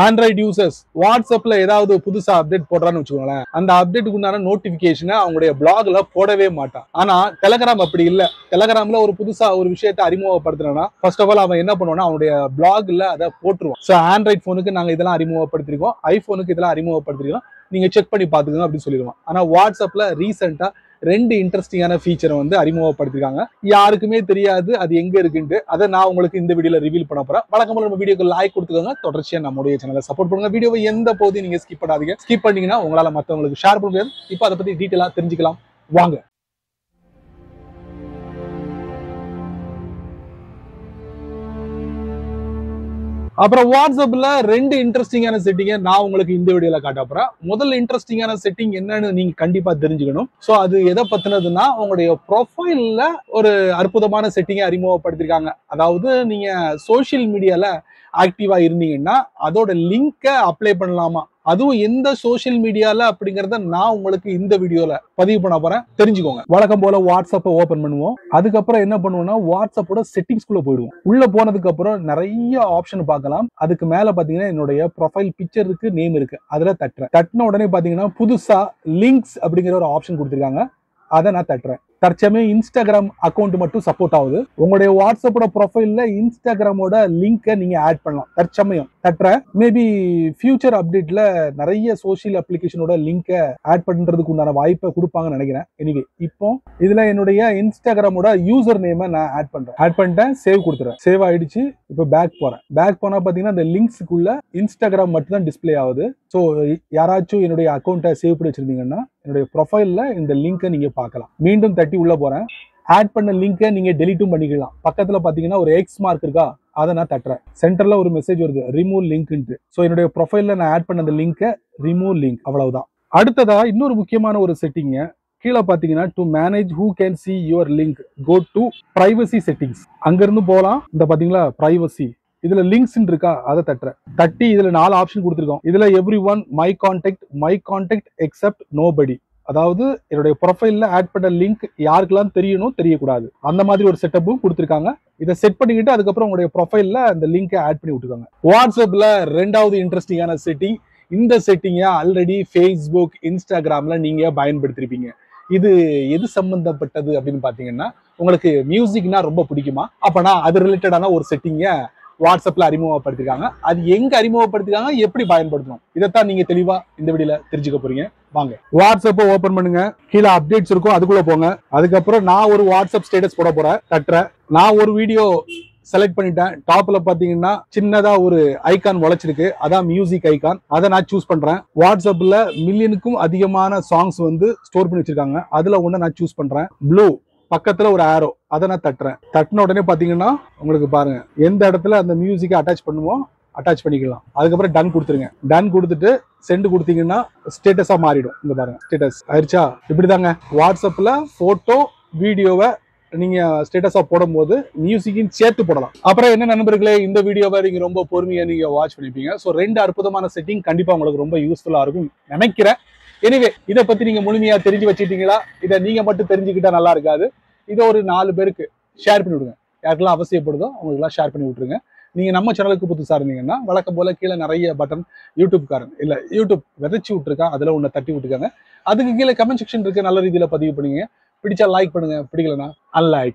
Android users வாட்ஸ்அப்ல ஏதாவது புதுசா அப்டேட் போடுறான்னு வச்சுக்கோங்களேன், அந்த அப்டேட்டுக்கு உண்டான நோட்டிபிகேஷனை அவங்களுடைய பிளாக்ல போடவே மாட்டான். ஆனா டெலகிராம் அப்படி இல்ல. டெலகிராம்ல ஒரு புதுசா ஒரு விஷயத்தை அறிமுகப்படுத்தினா ஃபர்ஸ்ட் ஆஃப் ஆல் அவன் என்ன பண்ணுவான்னா அவனுடைய பிளாக்ல அதை போட்டுருவான். ஸோ ஆண்ட்ராய்ட் போனுக்கு நாங்க இதெல்லாம் அறிமுகப்படுத்திருக்கோம், ஐபோனுக்கு இதெல்லாம் அறிமுகப்படுத்திருக்கோம், நீங்க செக் பண்ணி பாத்துக்கோங்க அப்படின்னு சொல்லிடுவான். ஆனா வாட்ஸ்அப்ல ரீசெண்டா ரெண்டு இன்ட்ரெஸ்டிங்கான ஃபீச்சரை வந்து அறிமுகப்படுத்திருக்காங்க. யாருக்குமே தெரியாது அது எங்க இருக்குன்ட்டு. அதை நான் உங்களுக்கு இந்த வீடியோல ரிவீல் பண்ண போறேன். வழக்கம் போல நம்ம வீடியோக்கு லைக் கொடுத்துக்கோங்க, தொடர்ச்சியா நம்மளுடைய சேனலை சப்போர்ட் பண்ணுங்க. வீடியோவை எந்த போதையும் நீங்க ஸ்கிப் பண்ணாதீங்க. ஸ்கிப் பண்ணீங்கன்னா உங்களால மற்றவங்களுக்கு ஷேர் பண்ண முடியாது. இப்போ அதை பத்தி டீட்டெயிலா தெரிஞ்சுக்கலாம் வாங்க. அப்புறம் வாட்ஸ்அப்ல ரெண்டு இன்ட்ரெஸ்டிங்கான செட்டிங்கை நான் உங்களுக்கு இந்த வீடியோல காட்ட போறேன். முதல் இன்ட்ரெஸ்டிங்கான செட்டிங் என்னன்னு நீங்க கண்டிப்பா தெரிஞ்சுக்கணும். சோ அது எதை பத்தினதுன்னா உங்களுடைய ப்ரொஃபைல்ல ஒரு அற்புதமான செட்டிங்கை அறிமுகப்படுத்திருக்காங்க. அதாவது நீங்க சோசியல் மீடியால ஆக்டிவா இருந்தீங்கன்னா அதோட லிங்கை அப்ளை பண்ணலாமா, அதுவும் எந்த சோசியல் மீடியால அப்படிங்கறத நான் உங்களுக்கு இந்த வீடியோல பதிவு பண்ண போறேன், தெரிஞ்சுக்கோங்க. வழக்கம் போல வாட்ஸ்அப்பை ஓபன் பண்ணுவோம். அதுக்கப்புறம் என்ன பண்ணுவோம்னா வாட்ஸ்அப்போட செட்டிங்ஸ்குள்ள போயிடுவோம். உள்ள போனதுக்கு அப்புறம் நிறைய ஆப்ஷன் பார்க்கலாம். அதுக்கு மேல பாத்தீங்கன்னா என்னுடைய ப்ரொஃபைல் பிக்சர் இருக்கு, நேம் இருக்கு, அதுல தட்டின உடனே பாத்தீங்கன்னா புதுசா லிங்க்ஸ் அப்படிங்கிற ஒரு ஆப்ஷன் கொடுத்திருக்காங்க. அதை நான் தட்டுறேன். தற்சமயம் இன்ஸ்டாகிராம் அக்கௌண்ட் மட்டும் சப்போர்ட் ஆகுது. உங்களுடைய வாட்ஸ்அப்போட ப்ரொஃபைல்ல இன்ஸ்டாகிராமோட லிங்கை நீங்க ஆட் பண்ணலாம். தற்சமயம் தட்டுறேன். மேபி ஃபியூச்சர் அப்டேட்ல நிறைய சோசியல் அப்ளிகேஷனோட லிங்கை ஆட் பண்றதுக்கு உண்டான வாய்ப்பை கொடுப்பாங்கன்னு நினைக்கிறேன். எனிவே இப்போ இதுல என்னுடைய இன்ஸ்டாகிராமோட யூசர் நேமை நான் ஆட் பண்ணிட்டேன். சேவ் கொடுத்துறேன். சேவ் ஆயிடுச்சு. இப்போ பேக் போறேன். பேக் போனா பாத்தீங்கன்னா இந்த லிங்க்ஸுக்குள்ள இன்ஸ்டாகிராம் மட்டும் தான் டிஸ்பிளே ஆகுது. ஸோ யாராச்சும் என்னுடைய அக்கௌண்ட்டை சேவ் பண்ணி வச்சிருந்தீங்கன்னா என்னுடைய ப்ரொஃபைல்ல இந்த லிங்கை நீங்க பார்க்கலாம். மீண்டும் தட்டி உள்ள போறேன். ஆட் பண்ண லிங்கை நீங்க டெலிட்டும் பண்ணிக்கலாம். பக்கத்துல பாத்தீங்கன்னா ஒரு எக்ஸ் மார்க் இருக்கா, அதை நான் தட்டுறேன். சென்டர்ல ஒரு மெசேஜ் வருது, ரிமூவ் லிங்க்ன்ட்டு. ஸோ என்னுடைய ப்ரொஃபைல்ல நான் ஆட் பண்ண அந்த லிங்கை ரிமூவ் லிங்க், அவ்வளவுதான். அடுத்ததா இன்னொரு முக்கியமான ஒரு செட்டிங் கீழே பாத்தீங்கன்னா to manage who can see your link go to privacy settings. அங்க இருந்து போலாம். இந்த பாத்தீங்களா பிரைவசி, இதுல லிங்க்ஸ் இருக்கா, அதை தட்டுறேன். தட்டி இதுல 4 ஆப்ஷன் கொடுத்துருக்கோம். இதுல every one, my contact accept nobody. அதாவது என்னுடைய ப்ரொஃபைல்ல ஆட் பண்ண லிங்க் யாருக்கெல்லாம் தெரியணும் தெரியக்கூடாது, அந்த மாதிரி ஒரு செட்டப்பும் கொடுத்துருக்காங்க. இதை செட் பண்ணிக்கிட்டு அதுக்கப்புறம் உங்களுடைய ப்ரொஃபைல்ல அந்த லிங்கை ஆட் பண்ணி விட்டுருக்காங்க. வாட்ஸ்அப்ல ரெண்டாவது இன்ட்ரெஸ்டிங்கான செட்டிங். இந்த செட்டிங்கை ஆல்ரெடி ஃபேஸ்புக், இன்ஸ்டாகிராம்ல நீங்க பயன்படுத்திருப்பீங்க. இது எது சம்பந்தப்பட்டது அப்படின்னு பாத்தீங்கன்னா, உங்களுக்கு மியூசிக்னா ரொம்ப பிடிக்குமா, அப்பனா அது ரிலேட்டடான ஒரு செட்டிங்கை வாட்ஸ்அப்ல அறிமுகப்படுத்திருக்காங்க. அது எங்க அறிமுகப்படுத்திருக்காங்க, எப்படி பயன்படுத்தணும், இதைத்தான் நீங்க தெளிவா இந்த வீடியோல தெரிஞ்சுக்க போறீங்க. வாங்க வாட்ஸ்அப்பை ஓபன் பண்ணுங்க. கீழே அப்டேட்ஸ் இருக்கும், அதுக்குள்ள போங்க. அதுக்கப்புறம் நான் ஒரு வாட்ஸ்அப் ஸ்டேட்டஸ் போட போறேன். தட்டுறேன். நான் ஒரு வீடியோ செலக்ட் பண்ணிட்டேன். டாப்ல பாத்தீங்கன்னா சின்னதா ஒரு ஐகான் முளைச்சிருக்கு, அதான் மியூசிக் ஐகான். அதை நான் சூஸ் பண்றேன். வாட்ஸ்அப்ல மில்லியனுக்கும் அதிகமான சாங்ஸ் வந்து ஸ்டோர் பண்ணி வச்சிருக்காங்க. அதுல ஒண்ணு நான் சூஸ் பண்றேன். ப்ளூ, பக்கத்துல ஒரு ஆரோ, அதை நான் தட்டுறேன். தட்டின உடனே பாத்தீங்கன்னா உங்களுக்கு பாருங்க எந்த இடத்துல அந்த மியூசிக்கை அட்டாச் பண்ணுமோ அட்டாச் பண்ணிக்கலாம். அதுக்கப்புறம் டன் கொடுத்துருங்க. டன் கொடுத்துட்டு சென்ட் கொடுத்தீங்கன்னா ஸ்டேட்டஸா மாறிடும். இங்க பாருங்க ஸ்டேட்டஸ் ஆயிடுச்சா. இப்படிதாங்க வாட்ஸ்அப்ல போட்டோ வீடியோவை நீங்க ஸ்டேட்டஸா போடும்போது மியூசிக்கின் சேர்த்து போடலாம். அப்புறம் என்ன நண்பர்களே, இந்த வீடியோவை நீங்க ரொம்ப பொறுமையா நீங்க வாட்ச் பண்ணிப்பீங்க. ஸோ ரெண்டு அற்புதமான செட்டிங் கண்டிப்பா உங்களுக்கு ரொம்ப யூஸ்ஃபுல்லா இருக்கும் நினைக்கிறேன். எனிவே இதை பத்தி நீங்க முழுமையா தெரிஞ்சு வச்சுட்டீங்களா? இதை நீங்க மட்டும் தெரிஞ்சுக்கிட்டா நல்லா இருக்காது. இதை ஒரு 4 பேருக்கு ஷேர் பண்ணி விடுங்க. யாருக்கெல்லாம் அவசியப்படுதோ அவங்களுக்குலாம் ஷேர் பண்ணி விட்டுருங்க. நீங்க நம்ம சேனலுக்கு புதுசா இருந்தீங்கன்னா வழக்கம் போல கீழே நிறைய பட்டன், யூடியூப் விதைச்சு விட்டுருக்கா, அதுல ஒண்ணு தட்டி விட்டுருக்காங்க. அதுக்கு கீழே கமெண்ட் செக்ஷன் இருக்கு, நல்ல ரீதியில பதிவு பண்ணுங்க. பிடிச்சா லைக் பண்ணுங்க, பிடிக்கலன்னா அன்லைக்.